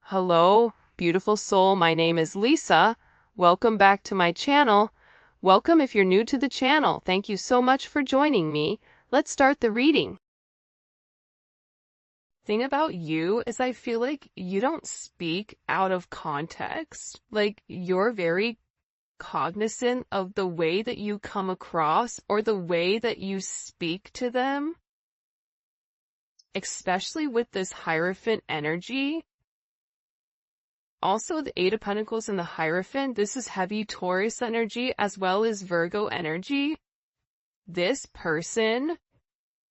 Hello, beautiful soul. My name is Lisa. Welcome back to my channel. Welcome if you're new to the channel. Thank you so much for joining me. Let's start the reading. Thing about you is I feel like you don't speak out of context. Like you're very cognizant of the way that you come across or the way that you speak to them, especially with this Hierophant energy. Also, the Eight of Pentacles and the Hierophant, this is heavy Taurus energy as well as Virgo energy. This person,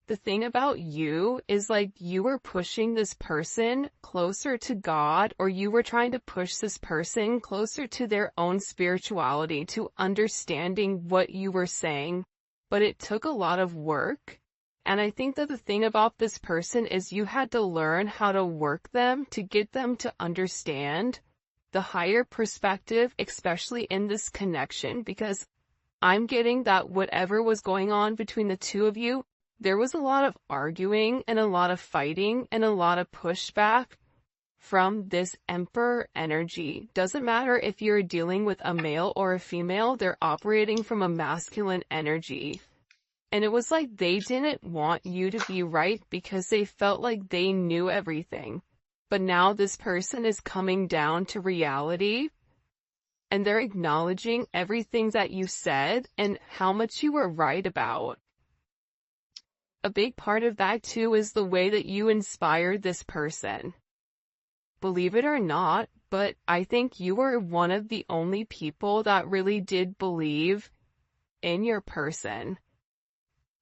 the thing about you is like you were pushing this person closer to God, or you were trying to push this person closer to their own spirituality, to understanding what you were saying. But it took a lot of work. And I think that the thing about this person is you had to learn how to work them to get them to understand the higher perspective, especially in this connection, because I'm getting that whatever was going on between the two of you, there was a lot of arguing and a lot of fighting and a lot of pushback from this Emperor energy. Doesn't matter if you're dealing with a male or a female, they're operating from a masculine energy. And it was like they didn't want you to be right because they felt like they knew everything. But now this person is coming down to reality and they're acknowledging everything that you said and how much you were right about. A big part of that too is the way that you inspired this person. Believe it or not, but I think you were one of the only people that really did believe in your person.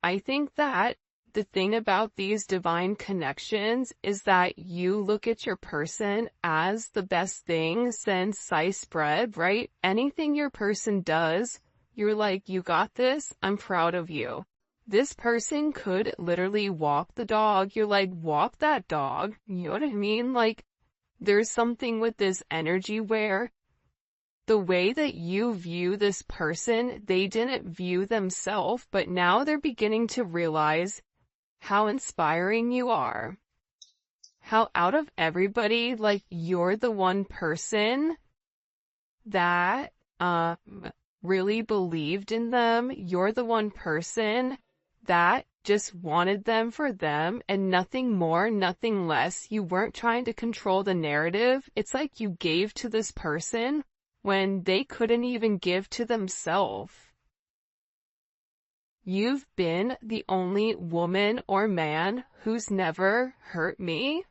I think that the thing about these divine connections is that you look at your person as the best thing since sliced bread, right? Anything your person does, you're like, you got this, I'm proud of you. This person could literally walk the dog, you're like, walk that dog, you know what I mean? Like, there's something with this energy where the way that you view this person, they didn't view themselves, but now they're beginning to realize how inspiring you are. How out of everybody, like, you're the one person that really believed in them. You're the one person that just wanted them for them and nothing more, nothing less. You weren't trying to control the narrative. It's like you gave to this person when they couldn't even give to themselves. You've been the only woman or man who's never hurt me.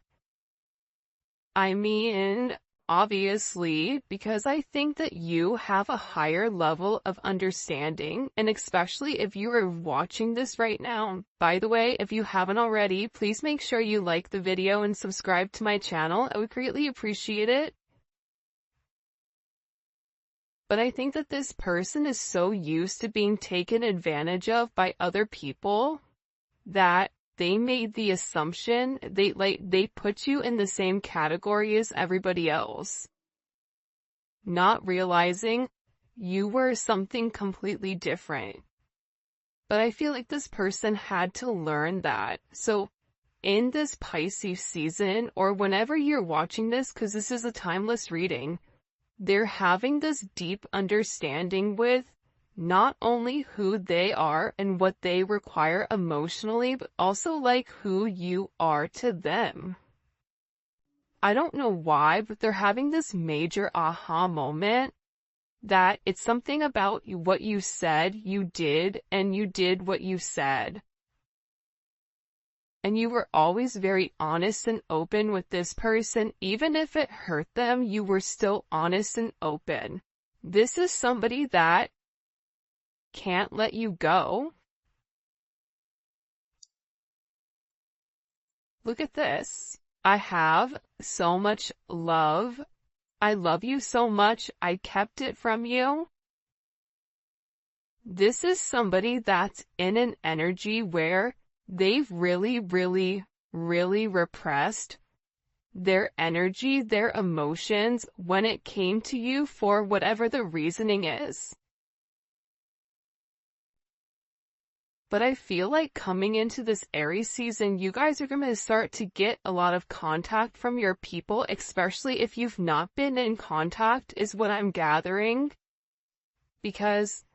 I mean, obviously, because I think that you have a higher level of understanding, and especially if you are watching this right now. By the way, if you haven't already, please make sure you like the video and subscribe to my channel. I would greatly appreciate it. But I think that this person is so used to being taken advantage of by other people that they made the assumption they put you in the same category as everybody else, not realizing you were something completely different. But I feel like this person had to learn that. So in this Pisces season, or whenever you're watching this, because this is a timeless reading, they're having this deep understanding with not only who they are and what they require emotionally, but also like who you are to them. I don't know why, but they're having this major aha moment that it's something about what you said you did, and you did what you said. And you were always very honest and open with this person. Even if it hurt them, you were still honest and open. This is somebody that can't let you go. Look at this. I have so much love. I love you so much. I kept it from you. This is somebody that's in an energy where they've really repressed their energy, their emotions when it came to you for whatever the reasoning is. But I feel like coming into this Aries season, you guys are going to start to get a lot of contact from your people, especially if you've not been in contact, is what I'm gathering. Because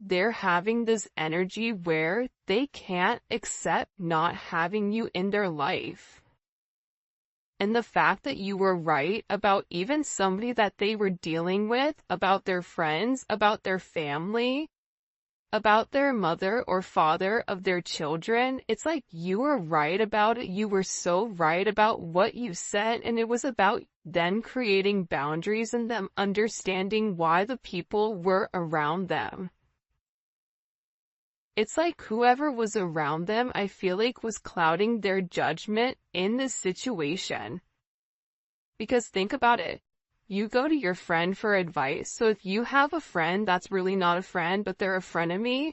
they're having this energy where they can't accept not having you in their life. And the fact that you were right about even somebody that they were dealing with, about their friends, about their family, about their mother or father of their children, it's like you were right about it. You were so right about what you said, and it was about them creating boundaries and them understanding why the people were around them. It's like whoever was around them, I feel like, was clouding their judgment in this situation. Because think about it. You go to your friend for advice. So if you have a friend that's really not a friend, but they're a frenemy,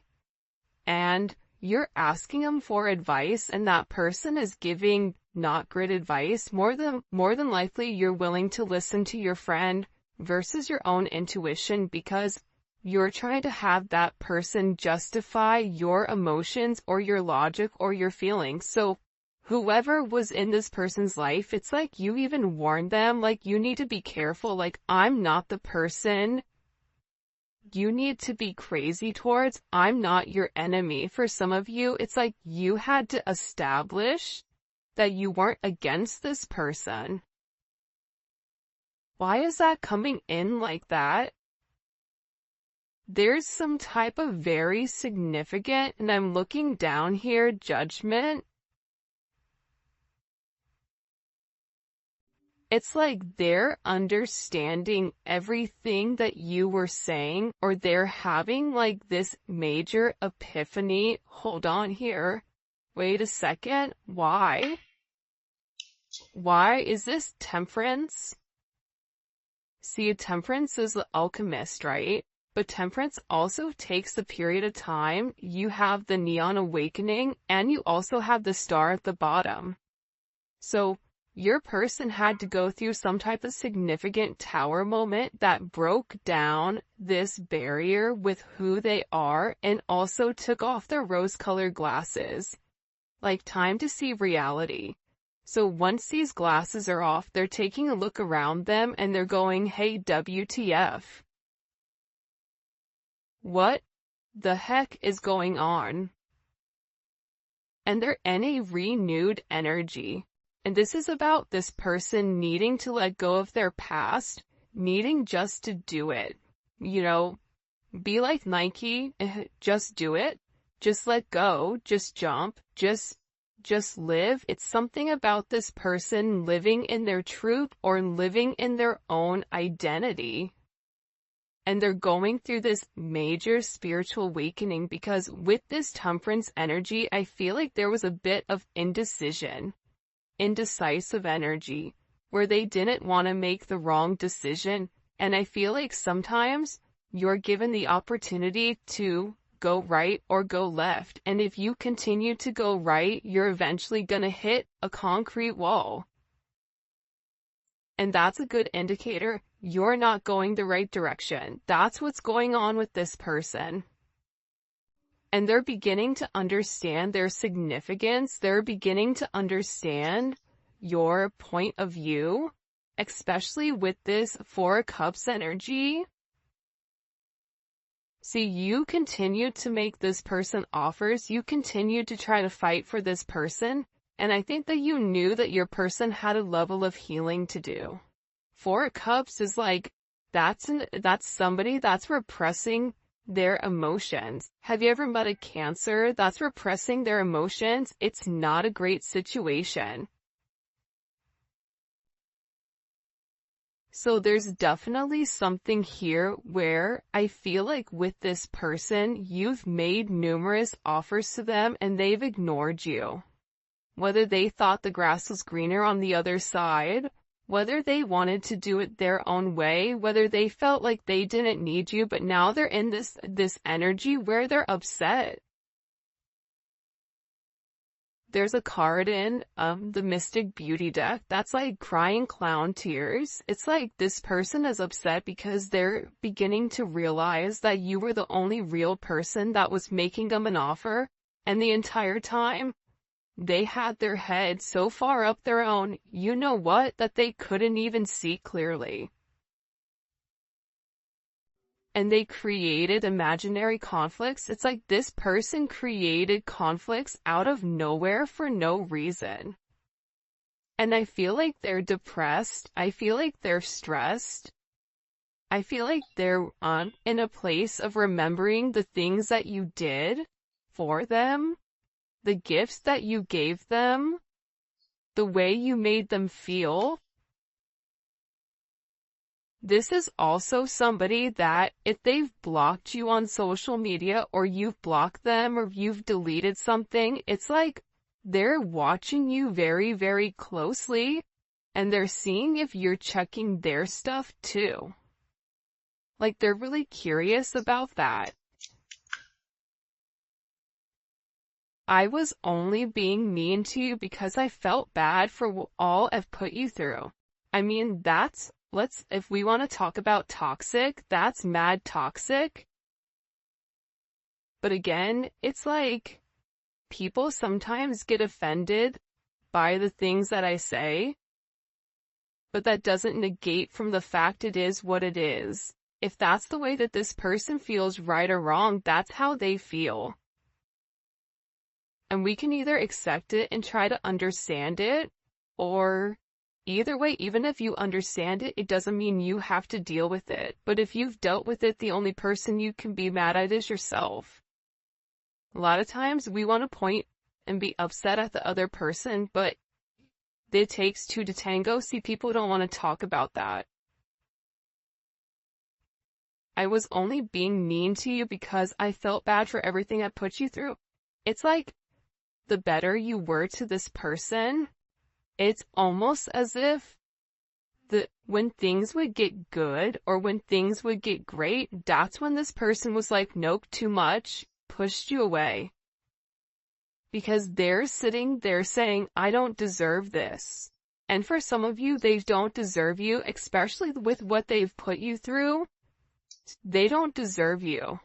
and you're asking them for advice and that person is giving not great advice, more than likely you're willing to listen to your friend versus your own intuition, because you're trying to have that person justify your emotions or your logic or your feelings. So whoever was in this person's life, it's like you even warned them, like, you need to be careful, like, I'm not the person you need to be crazy towards. I'm not your enemy. For some of you, it's like you had to establish that you weren't against this person. Why is that coming in like that? There's some type of very significant, and I'm looking down here, judgment. It's like they're understanding everything that you were saying, or they're having like this major epiphany. Hold on here. Wait a second. Why? Why is this Temperance? See, Temperance is the alchemist, right? But Temperance also takes a period of time. You have the Neon Awakening, and you also have the Star at the bottom. So your person had to go through some type of significant tower moment that broke down this barrier with who they are and also took off their rose-colored glasses. Like time to see reality. So once these glasses are off, they're taking a look around them and they're going, hey, WTF. What the heck is going on? And they're in a renewed energy. And this is about this person needing to let go of their past, needing just to do it. You know, be like Nike, just do it. Just let go, just jump, just live. It's something about this person living in their truth or living in their own identity. And they're going through this major spiritual awakening because with this Temperance energy, I feel like there was a bit of indecision, indecisive energy, where they didn't want to make the wrong decision. And I feel like sometimes you're given the opportunity to go right or go left. And if you continue to go right, you're eventually going to hit a concrete wall. And that's a good indicator you're not going the right direction. That's what's going on with this person. And they're beginning to understand their significance. They're beginning to understand your point of view, especially with this Four of Cups energy. See, you continue to make this person offers. You continue to try to fight for this person. And I think that you knew that your person had a level of healing to do. Four of Cups is like, that's somebody that's repressing their emotions. Have you ever met a Cancer that's repressing their emotions? It's not a great situation. So there's definitely something here where I feel like with this person, you've made numerous offers to them and they've ignored you. Whether they thought the grass was greener on the other side, whether they wanted to do it their own way, whether they felt like they didn't need you, but now they're in this energy where they're upset. There's a card in the Mystic Beauty deck that's like crying clown tears. It's like this person is upset because they're beginning to realize that you were the only real person that was making them an offer. And the entire time, they had their head so far up their own, you know what, that they couldn't even see clearly. And they created imaginary conflicts. It's like this person created conflicts out of nowhere for no reason. And I feel like they're depressed. I feel like they're stressed. I feel like they're in a place of remembering the things that you did for them, the gifts that you gave them, the way you made them feel. This is also somebody that if they've blocked you on social media or you've blocked them or you've deleted something, it's like they're watching you very, very closely and they're seeing if you're checking their stuff too. Like they're really curious about that. I was only being mean to you because I felt bad for all I've put you through. I mean, if we want to talk about toxic, that's mad toxic. But again, it's like, people sometimes get offended by the things that I say, but that doesn't negate from the fact it is what it is. If that's the way that this person feels, right or wrong, that's how they feel. And we can either accept it and try to understand it, or either way, even if you understand it, it doesn't mean you have to deal with it. But if you've dealt with it, the only person you can be mad at is yourself. A lot of times we want to point and be upset at the other person, but it takes two to tango. See, people don't want to talk about that. I was only being mean to you because I felt bad for everything I put you through. It's like, the better you were to this person, it's almost as if when things would get good or when things would get great, that's when this person was like, nope, too much, pushed you away. Because they're sitting there saying, I don't deserve this. And for some of you, they don't deserve you, especially with what they've put you through. They don't deserve you.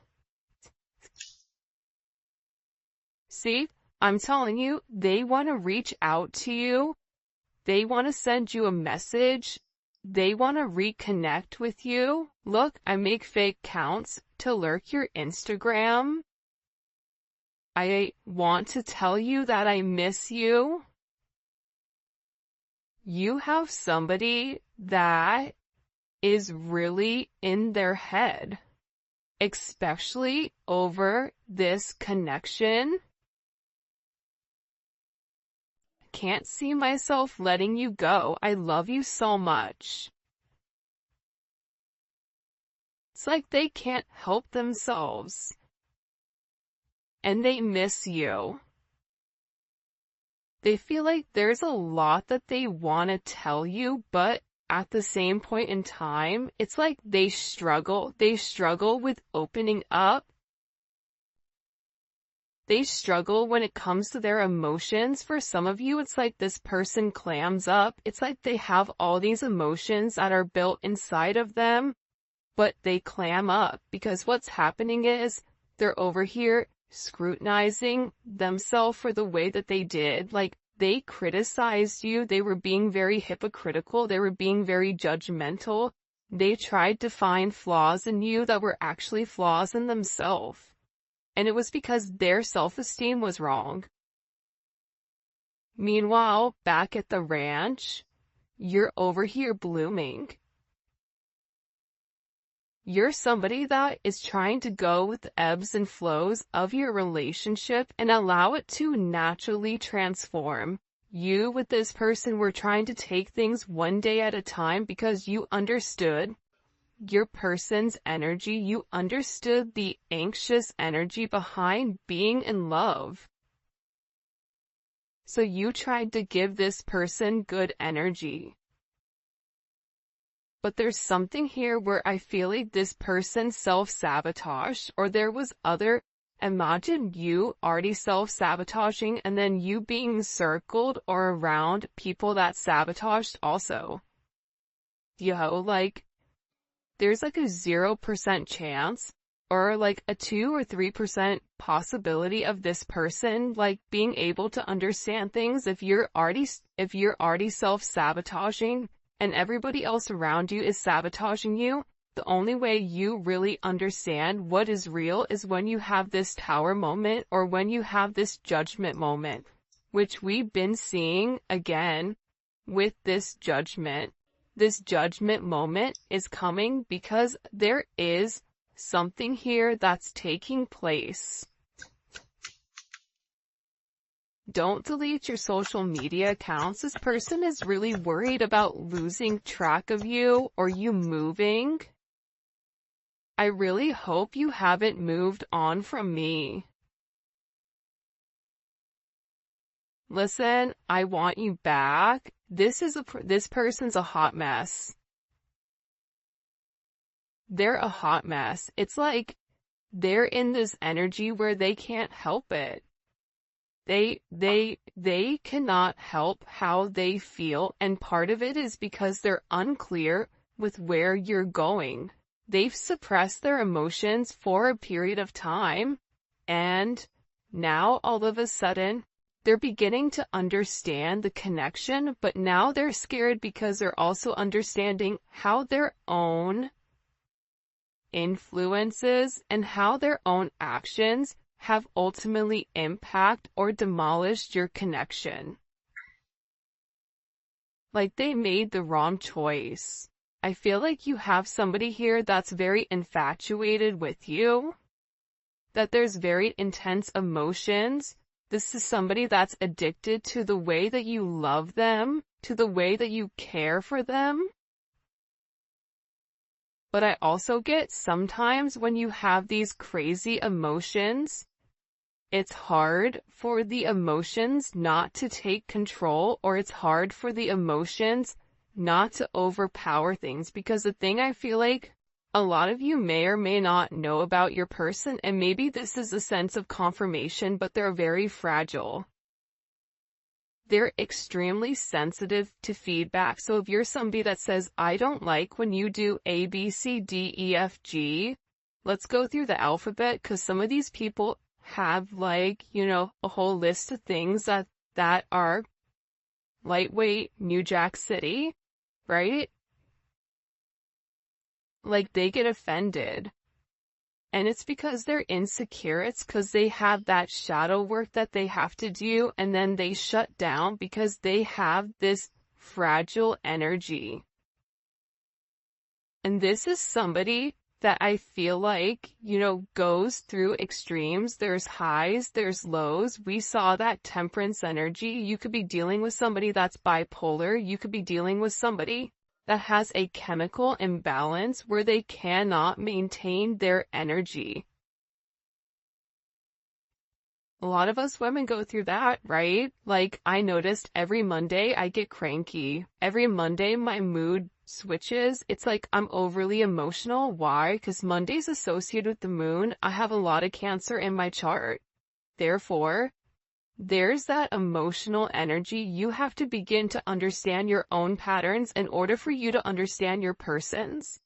See? I'm telling you, they want to reach out to you. They want to send you a message. They want to reconnect with you. Look, I make fake accounts to lurk your Instagram. I want to tell you that I miss you. You have somebody that is really in their head, especially over this connection. Can't see myself letting you go. I love you so much. It's like they can't help themselves. And they miss you. They feel like there's a lot that they want to tell you, but at the same point in time, it's like they struggle. They struggle with opening up. They struggle when it comes to their emotions. For some of you, it's like this person clams up. It's like they have all these emotions that are built inside of them, but they clam up because what's happening is they're over here scrutinizing themselves for the way that they did. Like, they criticized you. They were being very hypocritical. They were being very judgmental. They tried to find flaws in you that were actually flaws in themselves. And it was because their self-esteem was wrong. Meanwhile, back at the ranch, you're over here blooming. You're somebody that is trying to go with the ebbs and flows of your relationship and allow it to naturally transform. You with this person were trying to take things one day at a time because you understood your person's energy. You understood the anxious energy behind being in love. So you tried to give this person good energy. But there's something here where I feel like this person self-sabotaged, or there was other, imagine you already self-sabotaging and then you being circled or around people that sabotaged also. Like, there's like a 0% chance or like a 2 or 3% possibility of this person like being able to understand things. If you're already self-sabotaging and everybody else around you is sabotaging you, the only way you really understand what is real is when you have this tower moment or when you have this judgment moment, which we've been seeing again with this judgment. This judgment moment is coming because there is something here that's taking place. Don't delete your social media accounts. This person is really worried about losing track of you or you moving. I really hope you haven't moved on from me. Listen, I want you back. This person's a hot mess. They're a hot mess. It's like they're in this energy where they can't help it. They cannot help how they feel, and part of it is because they're unclear with where you're going. They've suppressed their emotions for a period of time, and now all of a sudden, they're beginning to understand the connection, but now they're scared because they're also understanding how their own influences and how their own actions have ultimately impact or demolished your connection. Like they made the wrong choice. I feel like you have somebody here that's very infatuated with you, that there's very intense emotions. This is somebody that's addicted to the way that you love them, to the way that you care for them. But I also get sometimes when you have these crazy emotions, it's hard for the emotions not to take control, or it's hard for the emotions not to overpower things, because the thing I feel like a lot of you may or may not know about your person, and maybe this is a sense of confirmation, but they're very fragile. They're extremely sensitive to feedback. So if you're somebody that says, I don't like when you do A, B, C, D, E, F, G, let's go through the alphabet, because some of these people have like, you know, a whole list of things that are lightweight New Jack City, right? Like they get offended. And it's because they're insecure. It's because they have that shadow work that they have to do, and then they shut down because they have this fragile energy. And this is somebody that I feel like, you know, goes through extremes. There's highs, there's lows. We saw that temperance energy. You could be dealing with somebody that's bipolar. You could be dealing with somebody that has a chemical imbalance where they cannot maintain their energy. A lot of us women go through that, right? Like, I noticed every Monday I get cranky. Every Monday my mood switches. It's like I'm overly emotional. Why? Because Monday's associated with the moon. I have a lot of Cancer in my chart. Therefore, there's that emotional energy. You have to begin to understand your own patterns in order for you to understand your person's.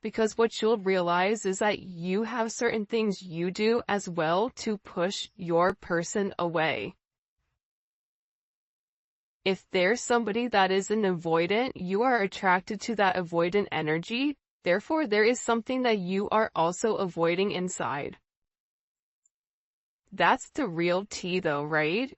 Because what you'll realize is that you have certain things you do as well to push your person away. If there's somebody that is an avoidant, you are attracted to that avoidant energy. Therefore, there is something that you are also avoiding inside. That's the real tea though, right?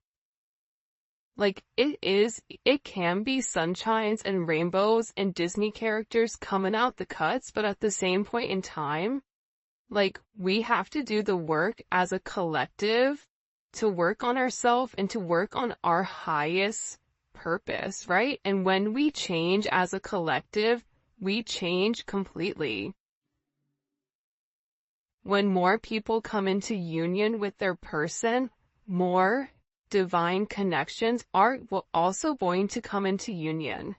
Like, it can be sunshines and rainbows and Disney characters coming out the cuts, but at the same point in time, like, we have to do the work as a collective to work on ourselves and to work on our highest purpose, right? And when we change as a collective, we change completely. When more people come into union with their person, more divine connections are also going to come into union.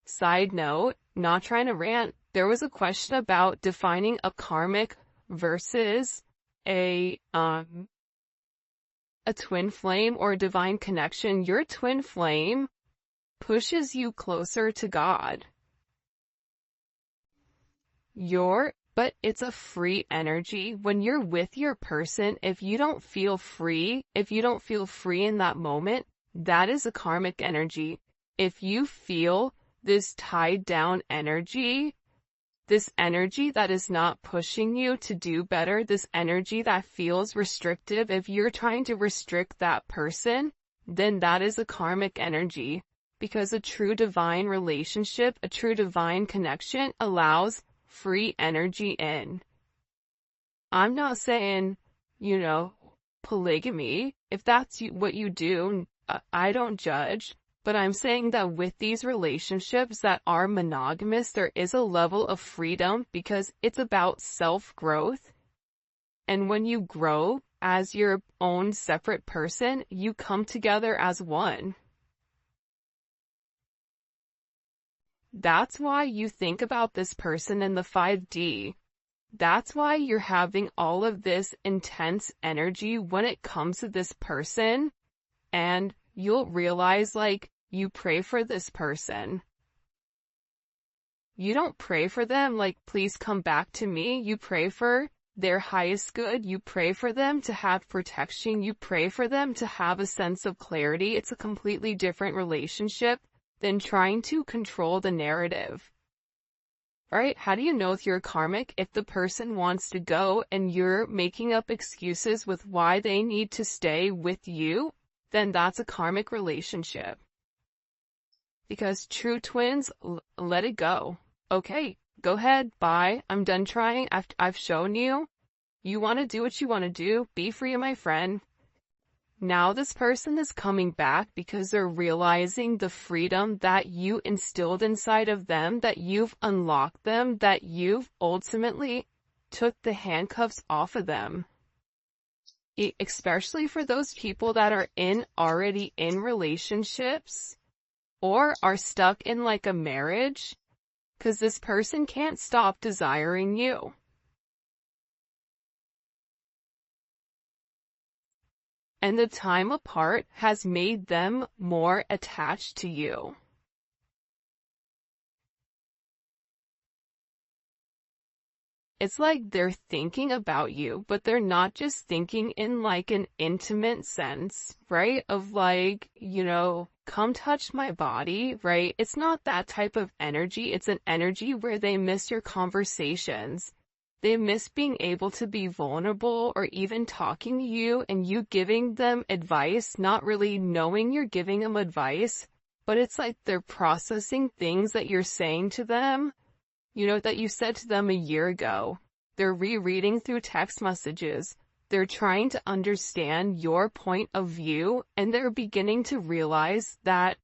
Side note, not trying to rant, there was a question about defining a karmic versus a twin flame or a divine connection. Your twin flame pushes you closer to God. Your but it's a free energy. When you're with your person, if you don't feel free in that moment, that is a karmic energy. If you feel this tied down energy, this energy that is not pushing you to do better, this energy that feels restrictive, if you're trying to restrict that person, then that is a karmic energy. Because a true divine relationship, a true divine connection allows free energy in. I'm not saying, polygamy. If that's what you do, I don't judge. But I'm saying that with these relationships that are monogamous, there is a level of freedom because it's about self-growth. And when you grow as your own separate person, you come together as one. That's why you think about this person in the 5D. That's why you're having all of this intense energy when it comes to this person. And you'll realize, you pray for this person. You don't pray for them please come back to me. You pray for their highest good. You pray for them to have protection. You pray for them to have a sense of clarity. It's a completely different relationship than trying to control the narrative. Alright, how do you know if you're karmic? If the person wants to go and you're making up excuses with why they need to stay with you, then that's a karmic relationship. Because true twins, let it go. Okay, go ahead, bye, I'm done trying, I've shown you. You want to do what you want to do, be free, my friend. Now this person is coming back because they're realizing the freedom that you instilled inside of them, that you've unlocked them, that you've ultimately took the handcuffs off of them. Especially for those people that are already in relationships or are stuck in a marriage, because this person can't stop desiring you. And the time apart has made them more attached to you. It's like they're thinking about you, but they're not just thinking in an intimate sense, right? Of come touch my body, right? It's not that type of energy. It's an energy where they miss your conversations. They miss being able to be vulnerable or even talking to you and you giving them advice, not really knowing you're giving them advice, but it's like they're processing things that you're saying to them, that you said to them a year ago. They're rereading through text messages. They're trying to understand your point of view, and they're beginning to realize that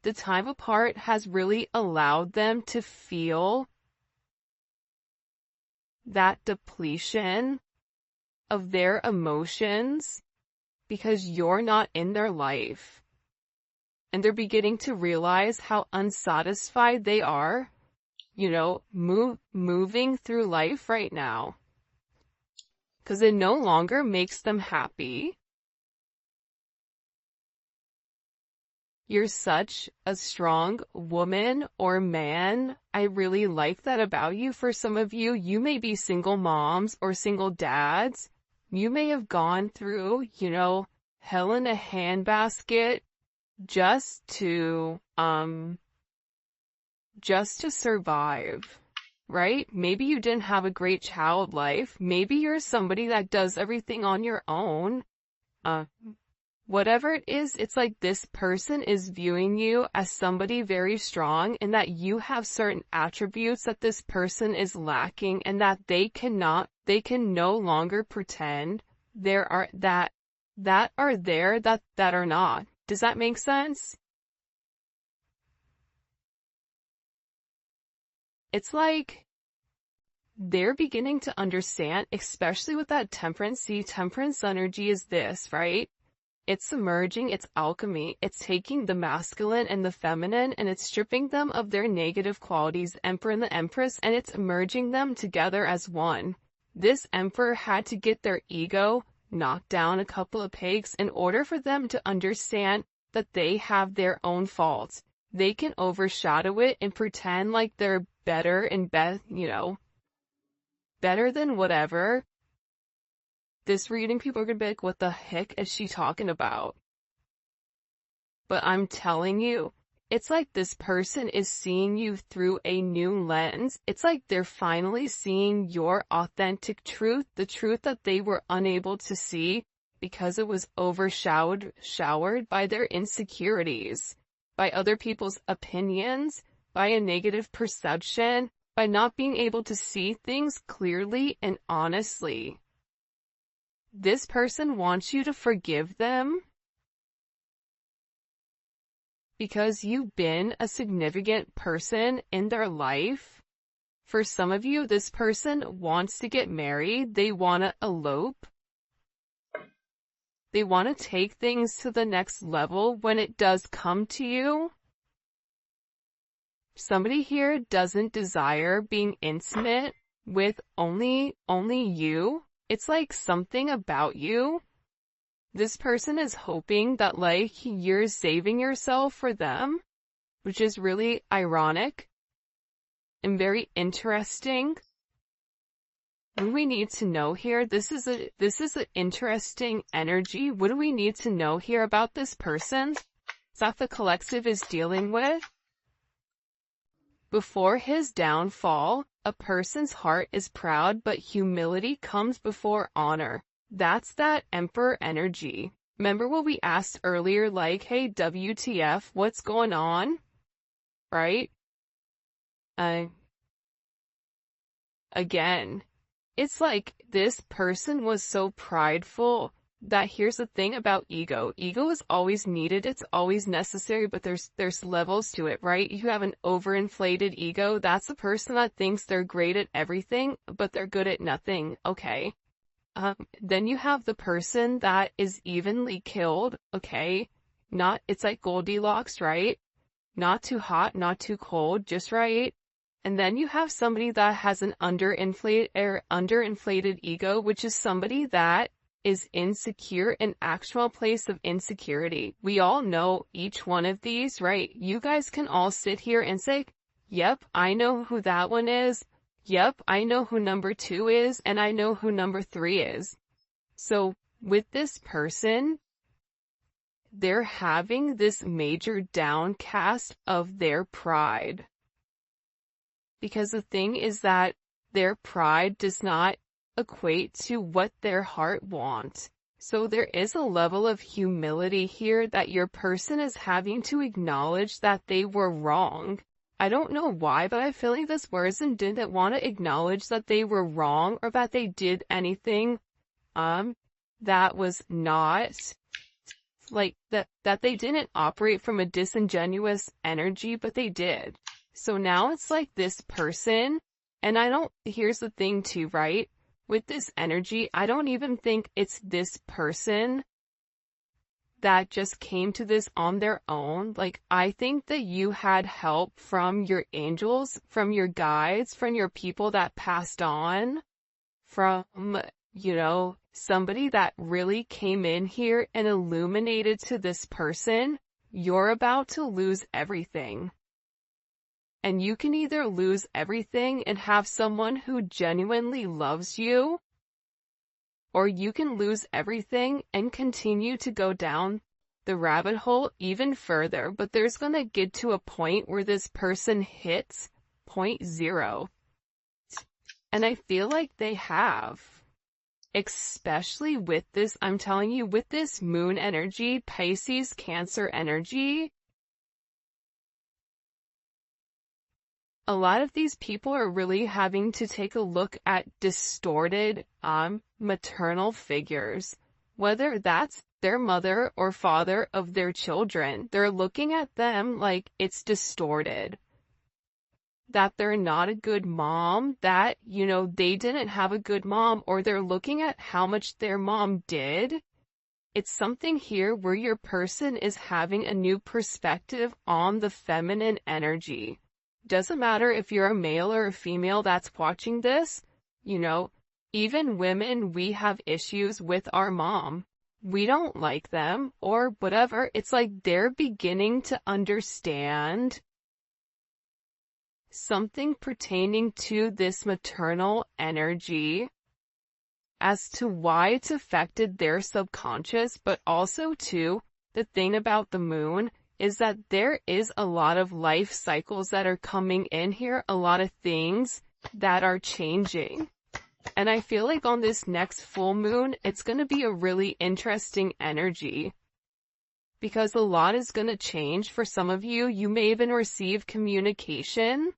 the time apart has really allowed them to feel that depletion of their emotions because you're not in their life. And they're beginning to realize how unsatisfied they are, moving through life right now. Because it no longer makes them happy. You're such a strong woman or man. I really like that about you. For some of you, you may be single moms or single dads. You may have gone through, hell in a handbasket just to survive, right? Maybe you didn't have a great child life. Maybe you're somebody that does everything on your own. Whatever it is, it's like this person is viewing you as somebody very strong and that you have certain attributes that this person is lacking and that they can no longer pretend that are not. Does that make sense? It's like they're beginning to understand, especially with that temperance. See, temperance energy is this, right? It's submerging, it's alchemy, it's taking the masculine and the feminine and it's stripping them of their negative qualities, the emperor and the empress, and it's merging them together as one. This emperor had to get their ego knocked down a couple of pegs in order for them to understand that they have their own faults. They can overshadow it and pretend like they're better and better than whatever. This reading, people are gonna be like, what the heck is she talking about? But I'm telling you, it's like this person is seeing you through a new lens. It's like they're finally seeing your authentic truth, the truth that they were unable to see because it was showered by their insecurities, by other people's opinions, by a negative perception, by not being able to see things clearly and honestly. This person wants you to forgive them because you've been a significant person in their life. For some of you, this person wants to get married. They want to elope. They want to take things to the next level when it does come to you. Somebody here doesn't desire being intimate with only you. It's like something about you. This person is hoping that like you're saving yourself for them, which is really ironic and very interesting. What do we need to know here? This is an interesting energy. What do we need to know here about this person that the collective is dealing with? Before his downfall, a person's heart is proud, but humility comes before honor. That's that Emperor energy. Remember what we asked earlier, like, hey, WTF, what's going on? Right? Again, it's like this person was so prideful that here's the thing about ego. Ego is always needed, it's always necessary, but there's levels to it, right? You have an overinflated ego. That's the person that thinks they're great at everything, but they're good at nothing. Okay. Then you have the person that is evenly killed. Okay. It's like Goldilocks, right? Not too hot, not too cold, just right. And then you have somebody that has an underinflated ego, which is somebody that is insecure, an actual place of insecurity. We all know each one of these, right? You guys can all sit here and say, yep, I know who that one is. Yep, I know who number 2 is, and I know who number 3 is. So with this person, they're having this major downcast of their pride. Because the thing is that their pride does not equate to what their heart wants. So there is a level of humility here that your person is having to acknowledge that they were wrong. I don't know why, but I feel like this person didn't want to acknowledge that they were wrong or that they did anything that was not like that they didn't operate from a disingenuous energy, but they did. So now it's like this person, and here's the thing too, right? With this energy, I don't even think it's this person that just came to this on their own. Like, I think that you had help from your angels, from your guides, from your people that passed on, from, somebody that really came in here and illuminated to this person. You're about to lose everything. And you can either lose everything and have someone who genuinely loves you, or you can lose everything and continue to go down the rabbit hole even further. But there's going to get to a point where this person hits point 0. And I feel like they have. Especially with this, I'm telling you, with this moon energy, Pisces, Cancer energy, a lot of these people are really having to take a look at distorted maternal figures, whether that's their mother or father of their children. They're looking at them like it's distorted, that they're not a good mom, that, they didn't have a good mom, or they're looking at how much their mom did. It's something here where your person is having a new perspective on the feminine energy. Doesn't matter if you're a male or a female that's watching this, even women, we have issues with our mom. We don't like them or whatever. It's like they're beginning to understand something pertaining to this maternal energy as to why it's affected their subconscious, but also too, the thing about the moon is that there is a lot of life cycles that are coming in here, a lot of things that are changing. And I feel like on this next full moon, it's going to be a really interesting energy because a lot is going to change. For some of you, you may even receive communication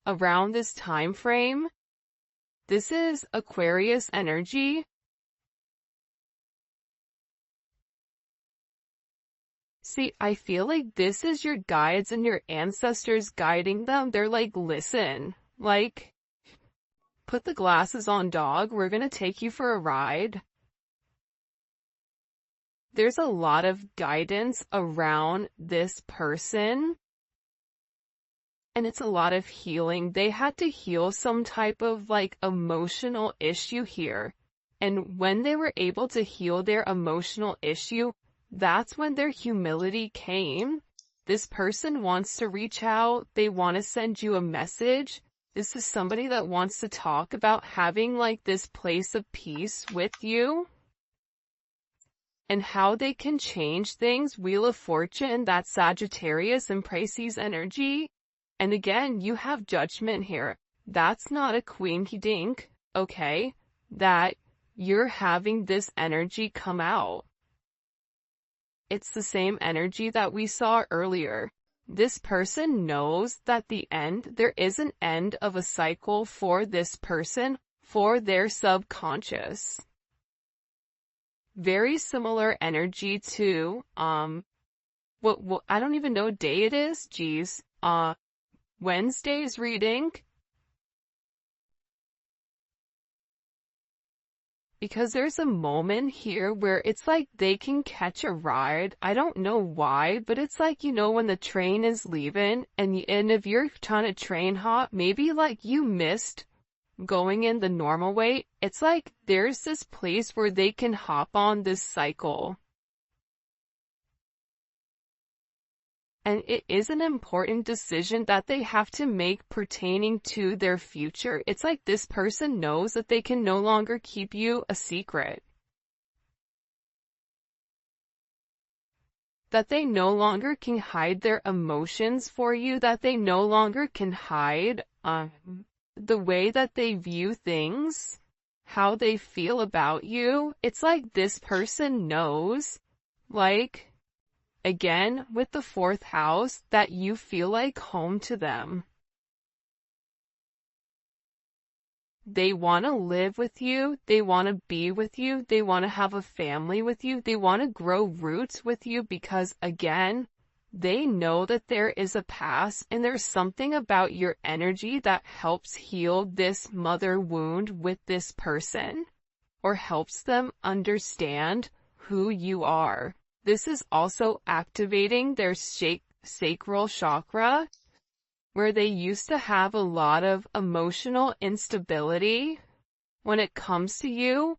around this time frame. This is Aquarius energy. See, I feel like this is your guides and your ancestors guiding them. They're like, listen, like, put the glasses on, dog. We're going to take you for a ride. There's a lot of guidance around this person. And it's a lot of healing. They had to heal some type of like emotional issue here. And when they were able to heal their emotional issue, that's when their humility came. This person wants to reach out. They want to send you a message. This is somebody that wants to talk about having like this place of peace with you and how they can change things. Wheel of Fortune, that's Sagittarius and Pisces energy. And again, you have Judgment here. That's not a quinky dink, okay? That you're having this energy come out. It's the same energy that we saw earlier. This person knows that there is an end of a cycle for this person, for their subconscious. Very similar energy to, I don't even know what day it is. Geez. Wednesday's reading. Because there's a moment here where it's like they can catch a ride. I don't know why, but it's like, you know, when the train is leaving and if you're trying to train hop, maybe like you missed going in the normal way. It's like there's this place where they can hop on this cycle. And it is an important decision that they have to make pertaining to their future. It's like this person knows that they can no longer keep you a secret. That they no longer can hide their emotions for you, that they no longer can hide the way that they view things, how they feel about you. It's like this person knows, like, again, with the 4th house, that you feel like home to them. They want to live with you. They want to be with you. They want to have a family with you. They want to grow roots with you because, again, they know that there is a past and there's something about your energy that helps heal this mother wound with this person or helps them understand who you are. This is also activating their sacral chakra, where they used to have a lot of emotional instability when it comes to you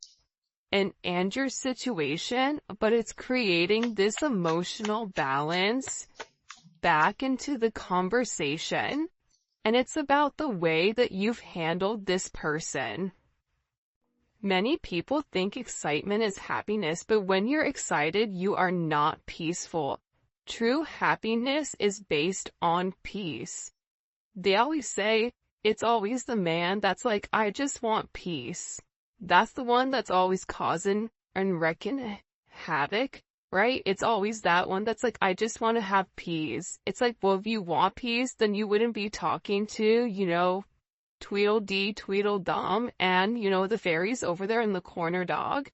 and your situation, but it's creating this emotional balance back into the conversation, and it's about the way that you've handled this person. Many people think excitement is happiness, but when you're excited, you are not peaceful. True happiness is based on peace. They always say, it's always the man that's like, I just want peace. That's the one that's always causing and wrecking havoc, right? It's always that one that's like, I just want to have peace. It's like, well, if you want peace, then you wouldn't be talking to, you know, Tweedledee, Tweedledum, and, you know, the fairies over there in the corner, dog.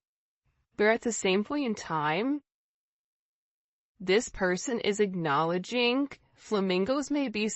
But at the same point in time, this person is acknowledging flamingos may be